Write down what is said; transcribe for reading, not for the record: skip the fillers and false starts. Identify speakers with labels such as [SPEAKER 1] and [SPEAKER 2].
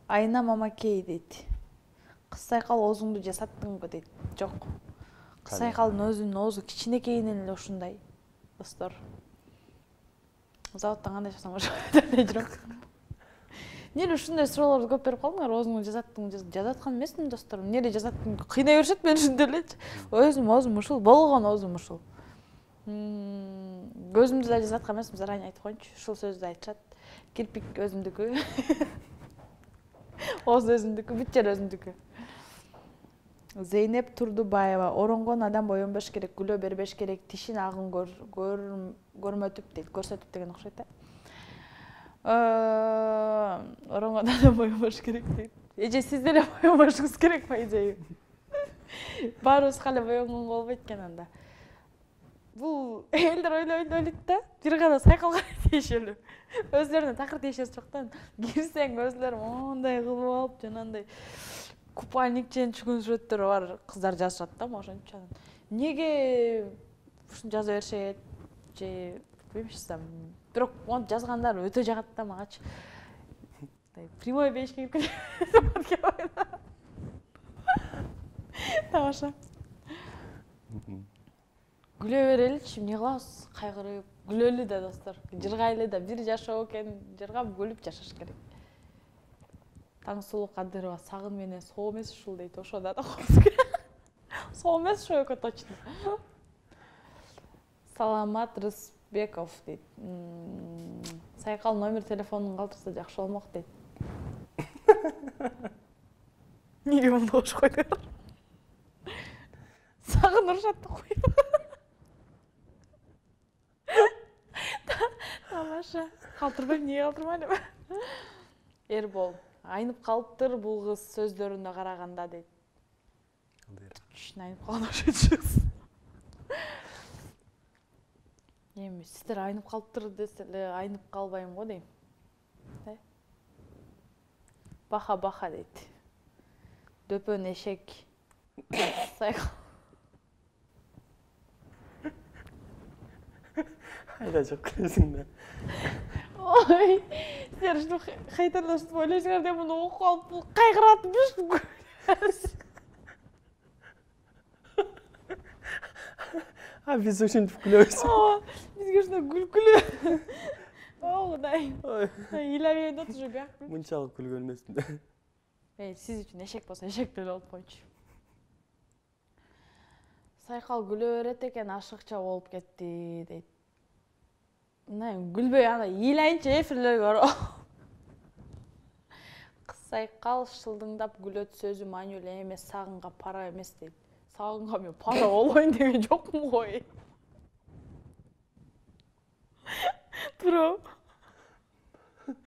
[SPEAKER 1] Айна мамакей дейт. Кыз сайкал оозуңду жасаттыңбы дейт. Жок. Кыз сайкалдын өзүнүн оозу кичинекейинен эле ушундай. Достор. Заводдон кандай чыксаң ошондой жүрөм. Эмне ушундай суроолорду көп берип калдыңар? Оозуңду жасаттың, жасаткан эмесмин достор. Эмне жасаттың? Кыйнай беришет мен ушундай элечи. Өзүм оозум ушул, болгон оозум ушул. Көзүмдү да жасаткан эмесмин, заранее айтып коеюнчу. Ушул сөздү айтышат. Кирпик өзүмдүкү. Ооз өзүмдүкү, бүт жер өзүмдүкү. Зейнеп Турдубаева, оронгон адам боенбош керек, күлө бербеш керек, тишин агын көрмөтүп дейт, көрсөтүп деген окшойт да. Оронгон адам боенбош керек дейт. Эже сиз деле боенбошуңуз керек, по идее. Баарыбыз кале боенгонго болбойт экен анда. Бул элдер ойлойт да, бир гана сайкалга тиешелүү. Өзлөрүнө такыр тиешеси жок да. Кирсең өзлөрү мондай кылып алып, жанагындай купальник чейин түшкөн сүрөттөр бар, кыздар жазышат да, ошентип. Неге ушуну жаза беришет же билбейм, бирок монтип жазгандар өтө жагат да магачы. Прямой бериш керек. Тамаша. Күлө береличи, эмне кылабыз? Кайгырып, күлөлү да достор. Жыргайлы да, бир жашоо экен, жыргап күлүп жашаш керек. Таңсулуу Кадырова, сагын менен соо эмес ушул дейт, ошо да окуңуз керек. Соо эмес ошо экөө точно. Саламат Рысбеков дейт. Сайкал номер телефонун калтырса жакшы болмок дейт. Неге мындай кош койдуңар? Сагын урушат да кой. Тамаша. Калтырбайм, эмне калтырмайм? Эрбол. Айнып калыптыр бул кыз сөздөрүнө караганда дейт. Айнып калган окшойт. Эми сиздер айнып калыптыр десе эле айнып калбайм го дейм. Баха дейт. Дөпөн эшек. Сайкал.
[SPEAKER 2] Айда жок күлөсүң да.
[SPEAKER 1] Ой, силер ушуну хейтерлешип ойлойсуңар деп муну окуп алып бул кайгыратып
[SPEAKER 2] Биз ушинтип күлөбүз.
[SPEAKER 1] Бизге ушундай күлкүлүү. О, Кудай. Ыйлабайын да түшүк, а?
[SPEAKER 2] Мынчалык күлгөн эмесмин да.
[SPEAKER 1] Сиз үчүн эшек болсо эшек деле болуп койчу. Сайкал күлө берет экен, ашыкча болуп кетти дейт. Мына күлбөй ана ыйлайынчы эфирлерге. Кыз сайкал шылдыңдап күлөт, сөзү маанилүү эмес, сагынга пара эмес дейт. Сагынга мен пара болбойм деген жокмун ғой. Тура.